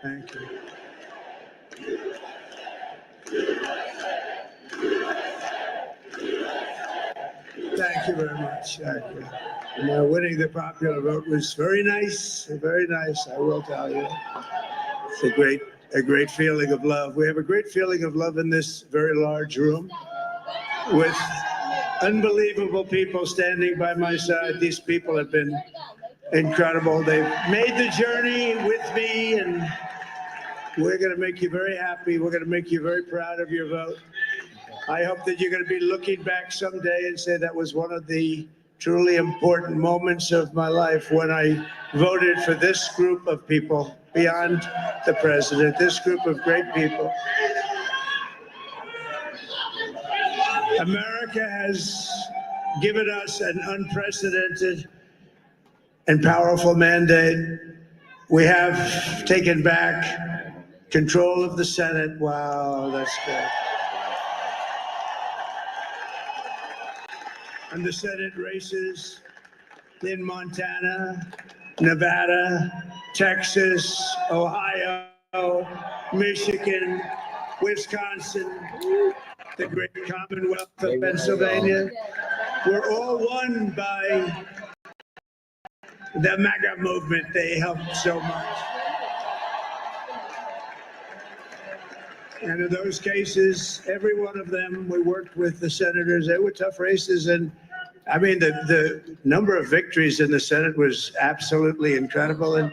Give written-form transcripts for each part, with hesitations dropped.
Thank you. Thank you very much. Winning the popular vote was very nice, very nice. I will tell you, it's a great feeling of love. We have a great feeling of love in this very large room, with unbelievable people standing by my side. These people have been incredible. They've made the journey with me, and we're going to make you very happy. We're going to make you very proud of your vote. I hope that you're going to be looking back someday and say that was one of the truly important moments of my life, when I voted for this group of people beyond the president, this group of great people. America has given us an unprecedented and powerful mandate. We have taken back control of the Senate. Wow, that's good. And the Senate races in Montana, Nevada, Texas, Ohio, Michigan, Wisconsin, the great Commonwealth of Pennsylvania, were all won by the MAGA movement. They helped so much. And in those cases, every one of them, we worked with the senators. They were tough races. And I mean, the number of victories in the Senate was absolutely incredible. And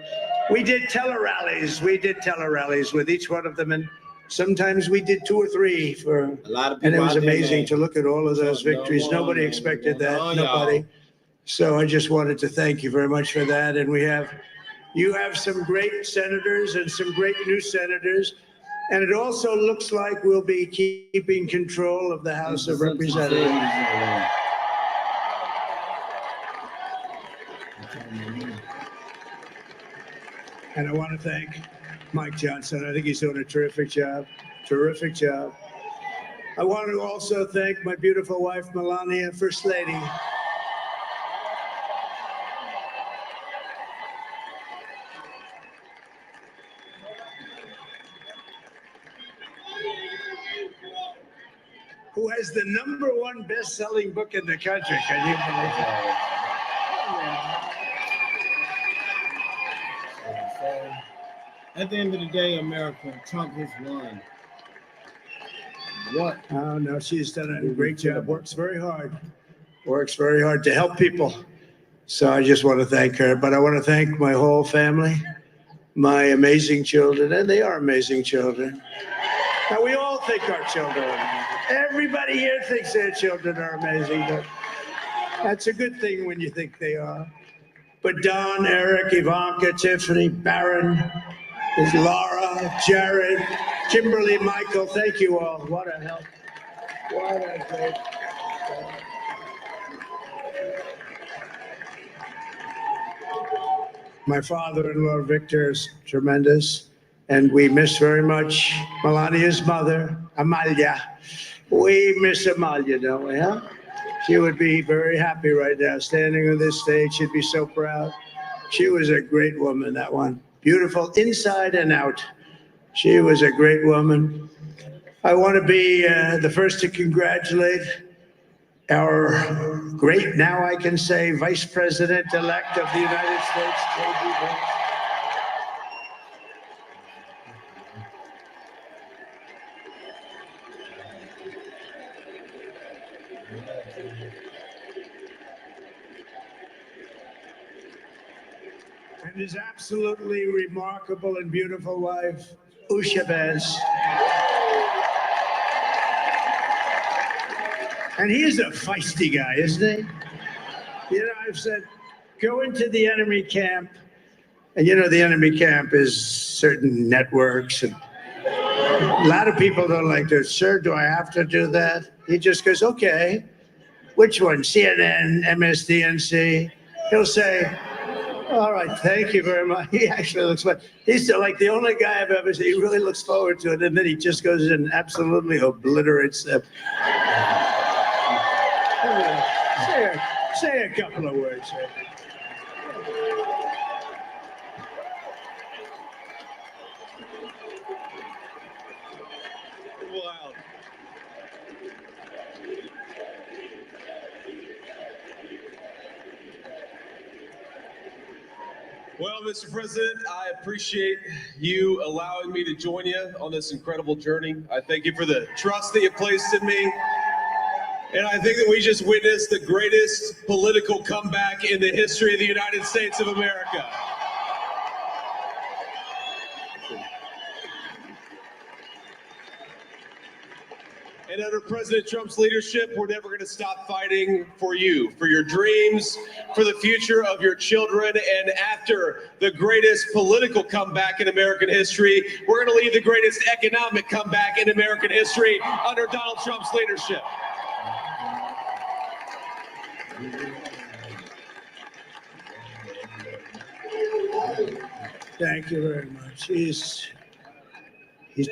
we did tele-rallies. We did tele-rallies with each one of them. And sometimes we did 2 or 3 for a lot of people. And it was amazing to look at all of those victories. Nobody expected that. Nobody. So I just wanted to thank you very much for that. And you have some great senators and some great new senators. And it also looks like we'll be keeping control of the House of Representatives. And I want to thank Mike Johnson. I think he's doing a terrific job. Terrific job. I want to also thank my beautiful wife, Melania, First Lady. Who has the #1 best-selling book in the country. Can you believe that? At the end of the day, America, Trump has won. What? Oh, no, she's done a great job. Works very hard to help people. So I just want to thank her. But I want to thank my whole family, my amazing children, and they are amazing children. Now, we all think our children are amazing. Everybody here thinks their children are amazing. But that's a good thing when you think they are. But Don, Eric, Ivanka, Tiffany, Barron, Laura, Jared, Kimberly, Michael, thank you all. What a help. What a great help. My father-in-law, Victor, is tremendous. And we miss very much Melania's mother, Amalia. We miss Amalia, don't we, huh? She would be very happy right now, standing on this stage. She'd be so proud. She was a great woman, that one. Beautiful inside and out. She was a great woman. I want to be the first to congratulate our great, now I can say, Vice President-elect of the United States, J.D. Vance. And his absolutely remarkable and beautiful wife, Usha Vance. And he's a feisty guy, isn't he? You know, I've said, go into the enemy camp. And you know, the enemy camp is certain networks. And a lot of people don't like this. Sir, do I have to do that? He just goes, okay. Which one? CNN, MSDNC? He'll say, all right, thank you very much. He actually looks like he's like the only guy I've ever seen. He really looks forward to it, and then he just goes and absolutely obliterates them. Say a couple of words. wild. Well, Mr. President, I appreciate you allowing me to join you on this incredible journey. I thank you for the trust that you placed in me. And I think that we just witnessed the greatest political comeback in the history of the United States of America. And under President Trump's leadership, we're never going to stop fighting for you, for your dreams, for the future of your children. And after the greatest political comeback in American history, we're going to lead the greatest economic comeback in American history under Donald Trump's leadership. Thank you very much. He's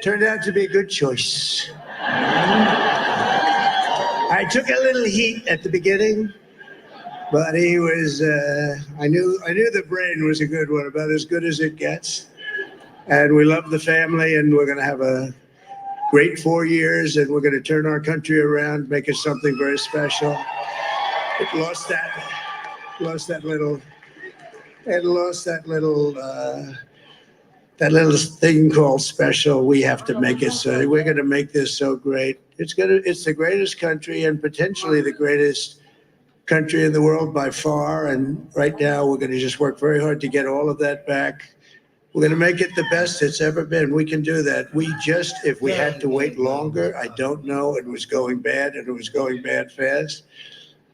turned out to be a good choice. I took a little heat at the beginning, but he was, I knew the brain was a good one, about as good as it gets. And we love the family, and we're going to have a great 4 years, and we're going to turn our country around, make it something very special. It lost that little thing called special. We have to make it so. We're going to make this so great. It's the greatest country, and potentially the greatest country in the world by far. And right now we're going to just work very hard to get all of that back. We're going to make it the best it's ever been. We can do that. If we had to wait longer, I don't know. It was going bad, and it was going bad fast.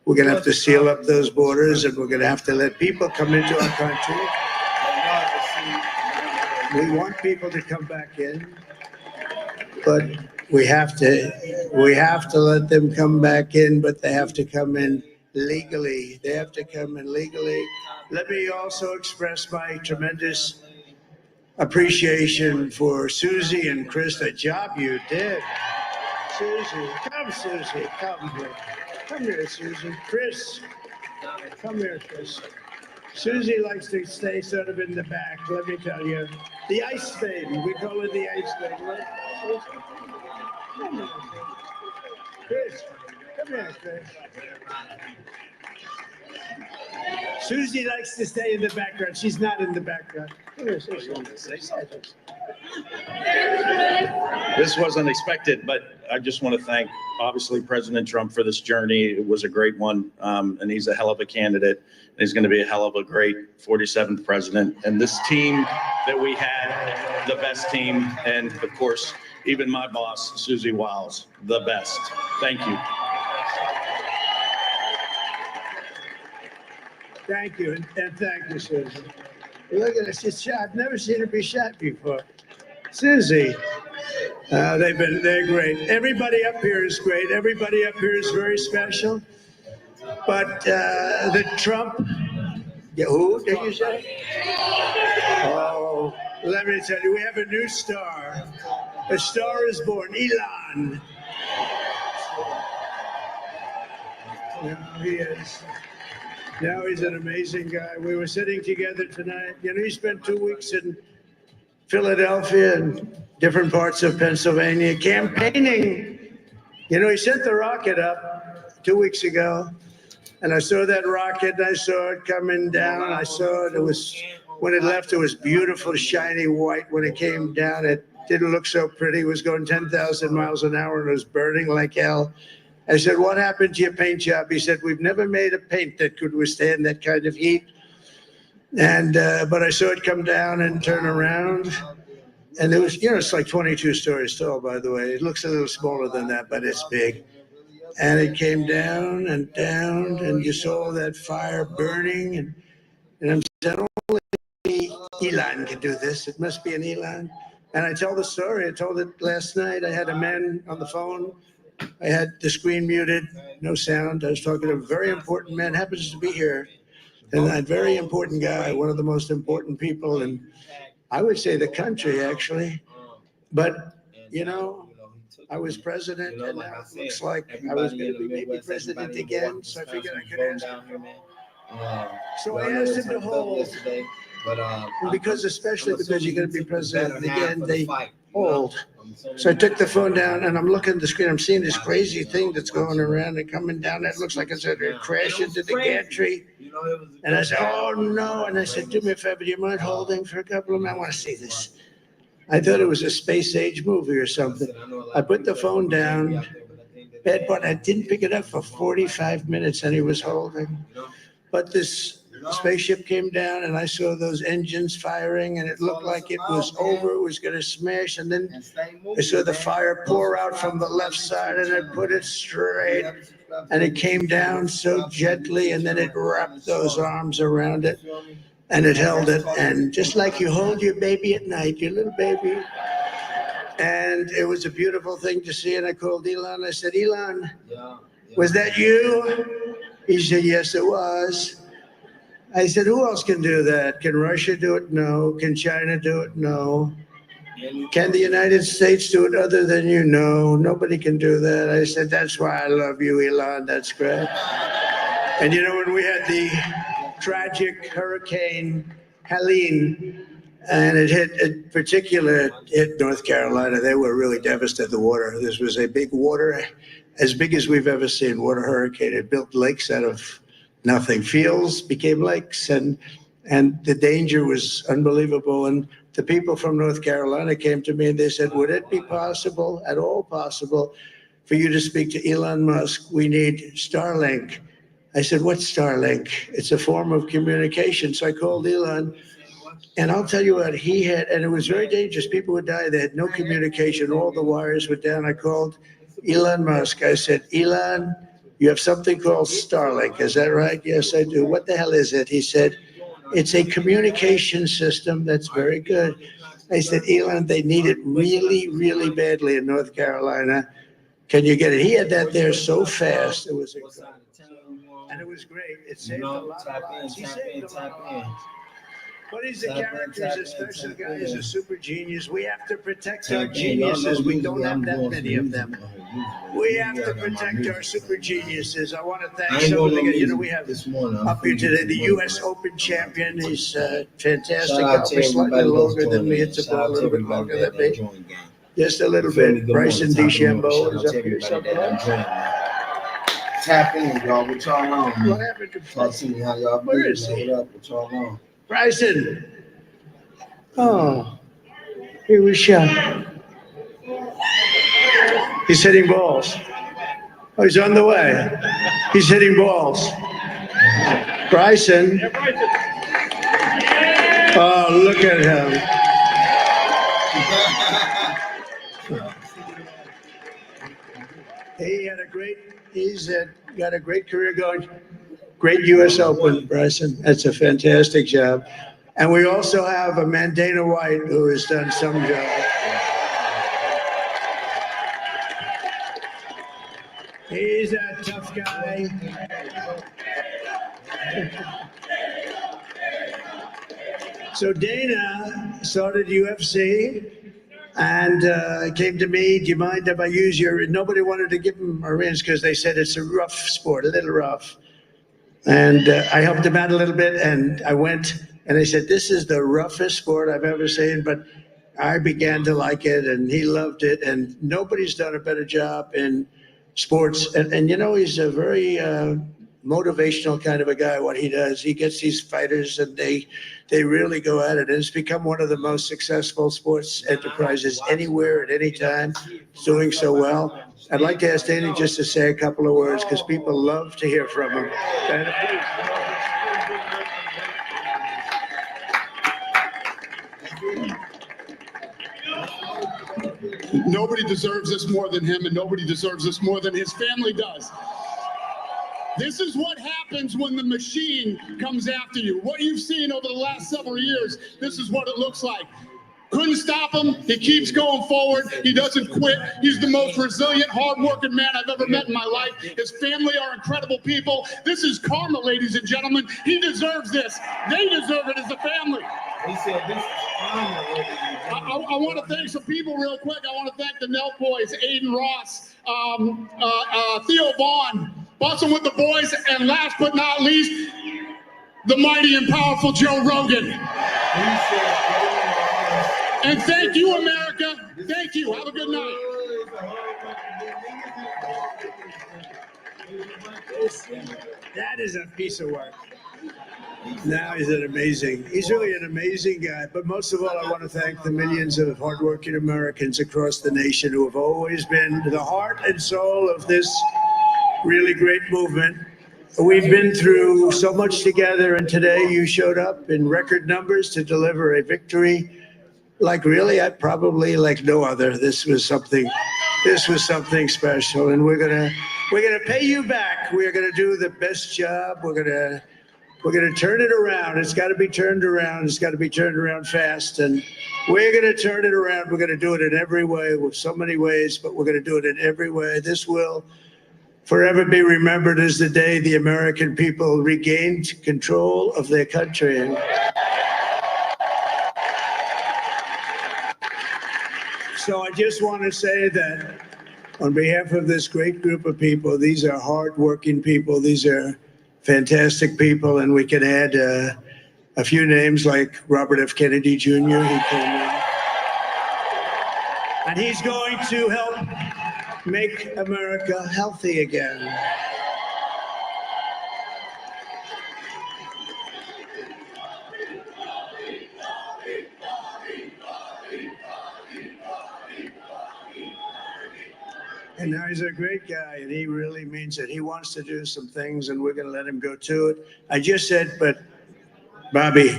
We're going to have to seal up those borders, and we're going to have to let people come into our country. We want people to come back in, but we have to let them come back in, but they have to come in legally. Let me also express my tremendous appreciation for Susie and Chris, the job you did. Susie, come here. Come here, Susie. Chris, come here, Chris. Susie likes to stay sort of in the back, let me tell you. The ice baby, we call her the ice baby. Right? Come here, Chris. Come here, Chris. Susie likes to stay in the background. She's not in the background. Come here, Susie. This wasn't expected, but I just want to thank, obviously, President Trump for this journey. It was a great one, and he's a hell of a candidate. He's going to be a hell of a great 47th president. And this team that we had, the best team, and of course, even my boss, Susie Wiles, the best. Thank you. Thank you, and thank you, Susie. Look at this, she's shot. I've never seen her be shot before. Susie, they're great. Everybody up here is great. Everybody up here is very special. But the Trump, who did you say? Oh, let me tell you, we have a new star. A star is born, Elon. Now he is. Now he's an amazing guy. We were sitting together tonight. You know, he spent 2 weeks in Philadelphia and different parts of Pennsylvania campaigning. You know, he sent the rocket up 2 weeks ago, and I saw that rocket, and I saw it coming down. I saw it. It was, when it left, it was beautiful, shiny white. When it came down, it didn't look so pretty. It was going 10,000 miles an hour, and it was burning like hell. I said, what happened to your paint job? He said, we've never made a paint that could withstand that kind of heat. And, but I saw it come down and turn around. And it was, you know, it's like 22 stories tall, by the way. It looks a little smaller than that, but it's big. And it came down, and you saw that fire burning. And I'm saying, only Elon can do this. It must be an Elon. And I tell the story. I told it last night. I had a man on the phone. I had the screen muted, no sound. I was talking to a very important man, happens to be here. And a very important guy, one of the most important people in, I would say, the country, actually. But, you know, I was president, and now it looks like I was going to be maybe president again, so I figured I could ask him. So I asked him to hold, because especially because you're going to be president again, hold. So I took the phone down and I'm looking at the screen. I'm seeing this crazy thing that's going around and coming down. That looks like it's going to crash into the gantry. And I said, oh no. And I said, do me a favor, do you mind holding for a couple of minutes? I want to see this. I thought it was a space age movie or something. I put the phone down, bed button. I didn't pick it up for 45 minutes and he was holding. But this spaceship came down and I saw those engines firing and it looked like it was over. It was going to smash. And then I saw the fire pour out from the left side and I put it straight. And it came down so gently and then it wrapped those arms around it. And it held it, and just like you hold your baby at night, your little baby. And it was a beautiful thing to see, and I called Elon. I said, Elon, was that you? He said, yes, it was. I said, who else can do that? Can Russia do it? No. Can China do it? No. Can the United States do it other than you? No. Nobody can do that. I said, that's why I love you, Elon. That's great. And you know, when we had the tragic Hurricane Helene, and it hit North Carolina. They were really devastated. The water. This was a big water, as big as we've ever seen. Water hurricane. It built lakes out of nothing. Fields became lakes, and the danger was unbelievable. And the people from North Carolina came to me and they said, "Would it be possible, at all possible, for you to speak to Elon Musk? We need Starlink." I said, "What's Starlink?" It's a form of communication. So I called Elon, and I'll tell you what he had, and it was very dangerous. People would die. They had no communication. All the wires were down. I called Elon Musk. I said, "Elon, you have something called Starlink. Is that right?" "Yes, I do." "What the hell is it?" He said, "It's a communication system that's very good." I said, "Elon, they need it really, really badly in North Carolina. Can you get it?" He had that there so fast. It was incredible. And it was great. It saved a lot of lives. He saved a lot of lives. But he's a character, he's a special guy, he's a super genius. We have to protect our geniuses. We don't have that many of them. We have to protect our super geniuses. I want to thank somebody. You know, we have up here today the U.S. Open champion. He's fantastic. Golfer, slightly longer than me. It's a ball a little bit longer than me. Just a little bit. Bryson DeChambeau is up here somewhere. Tap in, y'all. What y'all on? What happened to Bryson? How y'all Where doing? is he? What up? What y'all on? Bryson. Oh, he was shot. He's hitting balls. Oh, he's on the way. He's hitting balls. Bryson. Oh, look at him. He's got a great career going. Great U.S. Open, Bryson. That's a fantastic job. And we also have a man, Dana White, who has done some job. He's a tough guy. So Dana started UFC and came to me, "Do you mind if I use your..." Nobody wanted to give him a rinse because they said it's a rough sport, a little rough. And I helped him out a little bit, and I went, and they said, "This is the roughest sport I've ever seen," but I began to like it, and he loved it, and nobody's done a better job in sports. And you know, he's a very motivational kind of a guy, what he does. He gets these fighters, and they really go at it, and it's become one of the most successful sports enterprises anywhere at any time. It's doing so well. I'd like to ask Dana just to say a couple of words because people love to hear from him. Dana, please. Nobody deserves this more than him, and nobody deserves this more than his family does. This is what happens when the machine comes after you. What you've seen over the last several years, this is what it looks like. Couldn't stop him. He keeps going forward. He doesn't quit. He's the most resilient, hardworking man I've ever met in my life. His family are incredible people. This is karma, ladies and gentlemen. He deserves this. They deserve it as a family. He said this is I want to thank some people real quick. I want to thank the Nelt boys, Aiden Ross, Theo Vaughn, Bussin' with the boys, and last but not least, the mighty and powerful Joe Rogan. And thank you, America. Thank you. Have a good night. That is a piece of work. Now he's he's really an amazing guy. But most of all, I want to thank the millions of hardworking Americans across the nation who have always been the heart and soul of this really great movement. We've been through so much together, and today you showed up in record numbers to deliver a victory like probably like no other. This was something special, and we're gonna pay you back. We're gonna do the best job. We're gonna turn it around. It's got to be turned around. It's got to be turned around fast, and we're gonna turn it around. We're gonna do it in every way, with so many ways, but we're gonna do it in every way. This will forever be remembered as the day the American people regained control of their country. So I just want to say that on behalf of this great group of people, these are hardworking people. These are fantastic people. And we can add a few names like Robert F. Kennedy Jr. He came in. And he's going to help make America healthy again. And now he's a great guy, and he really means it. He wants to do some things, and we're going to let him go to it. I just said, but Bobby,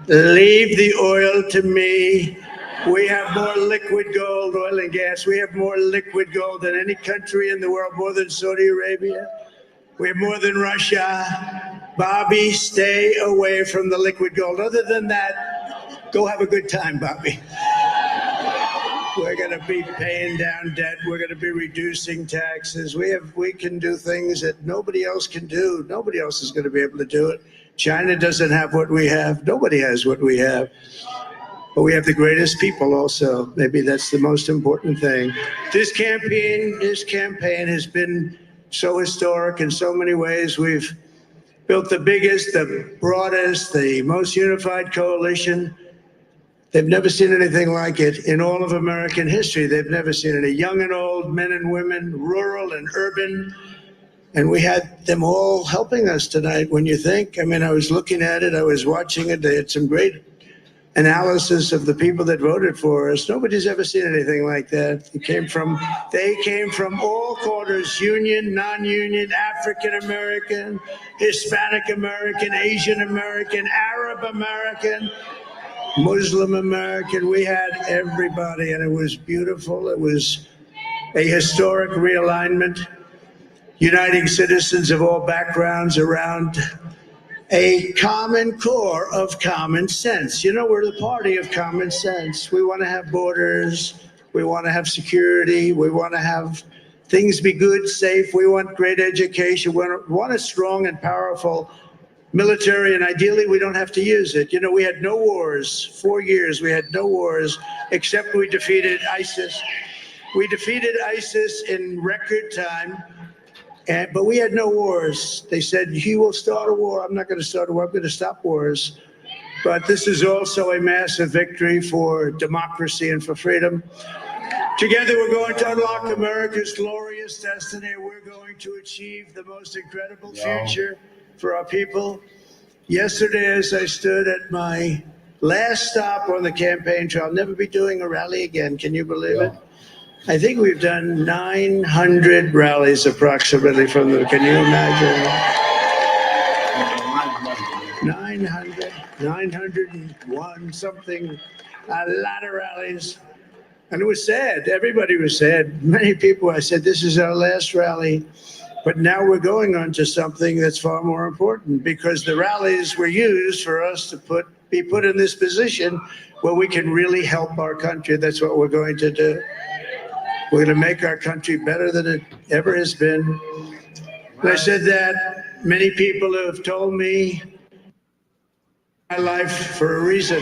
leave the oil to me. We have more liquid gold, oil and gas. We have more liquid gold than any country in the world, more than Saudi Arabia. We have more than Russia. Bobby, stay away from the liquid gold. Other than that, go have a good time, Bobby. We're going to be paying down debt. We're going to be reducing taxes. We can do things that nobody else can do. Nobody else is going to be able to do it. China doesn't have what we have. Nobody has what we have. But we have the greatest people also. Maybe that's the most important thing. This campaign has been so historic in so many ways. We've built the biggest, the broadest, the most unified coalition. They've never seen anything like it in all of American history. They've never seen it. Young and old, men and women, rural and urban. And we had them all helping us tonight. When you think, I mean, I was looking at it, I was watching it. They had some great analysis of the people that voted for us. Nobody's ever seen anything like that. They came from all quarters, union, non-union, African American, Hispanic American, Asian American, Arab American, Muslim American. We had everybody, and it was beautiful. It was a historic realignment, uniting citizens of all backgrounds around a common core of common sense. You know, we're the party of common sense. We want to have borders. We want to have security. We want to have things be good, safe. We want great education. We want a strong and powerful military, and ideally we don't have to use it. You know, we had no wars. 4 years we had no wars, except we defeated ISIS. We defeated ISIS in record time, but we had no wars. They said, he will start a war. I'm not going to start a war. I'm going to stop wars. But this is also a massive victory for democracy and for freedom. Together, we're going to unlock America's glorious destiny. We're going to achieve the most incredible future for our people. Yesterday, as I stood at my last stop on the campaign trail, I'll never be doing a rally again. Can you believe it? I think we've done 900 rallies approximately from the, can you imagine? 901 something, a lot of rallies. And it was sad. Everybody was sad. Many people, I said, this is our last rally. But now we're going on to something that's far more important, because the rallies were used for us to be put in this position where we can really help our country. That's what we're going to do. We're going to make our country better than it ever has been. And I said that many people have told me my life for a reason.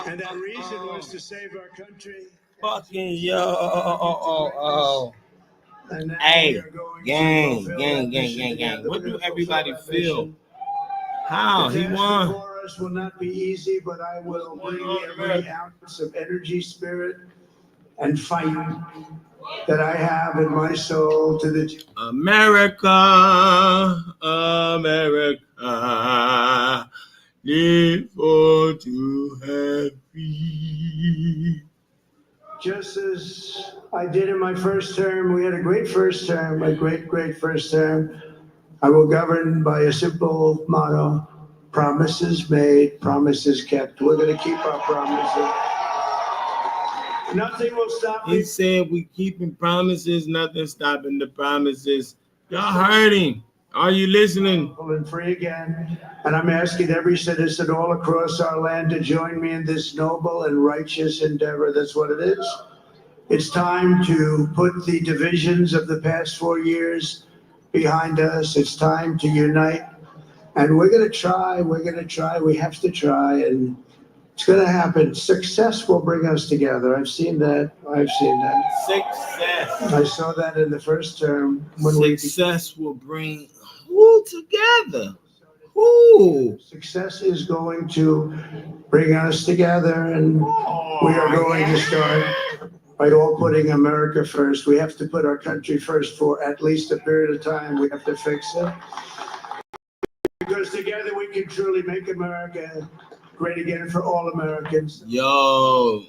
And that reason was to save our country. Fucking yo. And now Hey, we are going to gang. fulfill that mission together. What We're do gonna everybody fulfill that feel? mission. How? The He task won. before us course, will not be easy, but I will bring every ounce of energy, spirit, and fight that I have in my soul to the America, America, live for to have free. just as I did in my first term. We had a great first term, a great first term. I will govern by a simple motto: promises made, promises kept. We're going to keep our promises. Nothing will stop me. He said we keeping promises, nothing stopping the promises. Y'all heard him. Are you listening? And free again. And I'm asking every citizen all across our land to join me in this noble and righteous endeavor. That's what it is. It's time to put the divisions of the past 4 years behind us. It's time to unite. And we're going to try. We have to try. And it's going to happen. Success will bring us together. I've seen that. Success. I saw that in the first term. Success will bring who together? Who? Success is going to bring us together, and we are going to start by all putting America first. We have to put our country first for at least a period of time. We have to fix it. Because together we can truly make America great again for all Americans. Yo,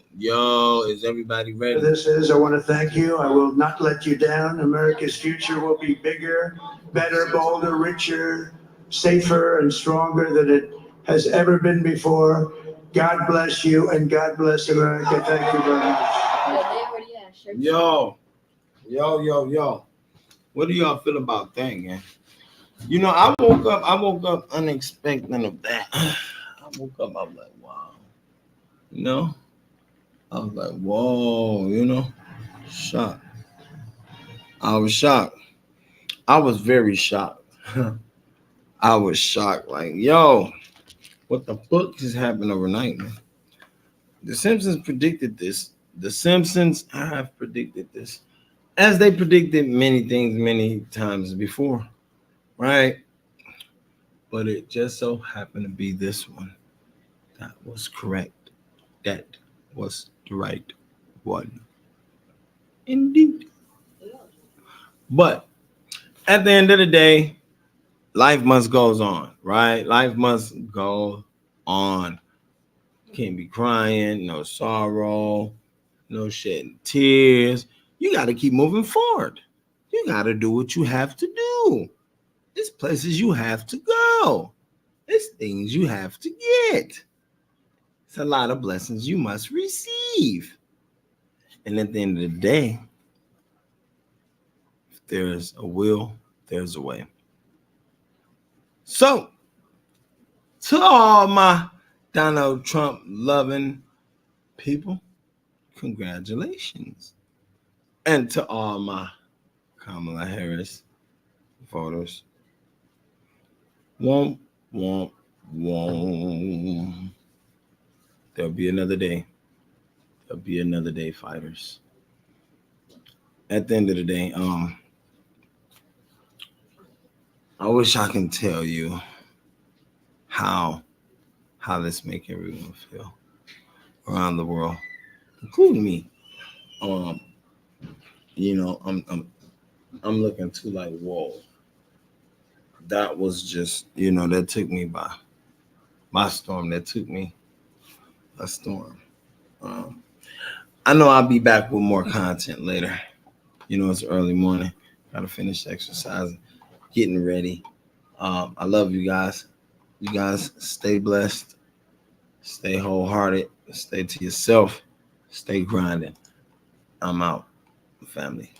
is everybody ready? This is, I want to thank you. I will not let you down. America's future will be bigger, better, bolder, richer, safer, and stronger than it has ever been before. God bless you, and God bless America. Thank you very much. Yo. What do y'all feel about that, man? You know, I woke up unexpected of that. I woke up, I was like, wow. You know? I was like, whoa, you know? Shocked. I was shocked. I was very shocked. I was shocked. Like, yo, what the fuck is happening overnight, man? The Simpsons predicted this. The Simpsons have predicted this. As they predicted many things many times before, right? But it just so happened to be this one that was correct. That was the right one. Indeed. But at the end of the day, life must go on, right? Life must go on. Can't be crying, no sorrow, no shedding tears. You got to keep moving forward. You got to do what you have to do. There's places you have to go. There's things you have to get. It's a lot of blessings you must receive. And at the end of the day, if there's a will, there's a way. So, to all my Donald Trump loving people, congratulations. And to all my Kamala Harris voters, womp, womp, womp. There'll be another day. There'll be another day, fighters. At the end of the day, I wish I can tell you how this make everyone feel around the world, including me. You know, I'm looking to like, whoa. That was just, you know, that took me by storm. That took me a storm. I know I'll be back with more content later. You know, it's early morning. Gotta finish exercising, getting ready. I love you guys. You guys stay blessed, stay wholehearted, stay to yourself, stay grinding. I'm out, family.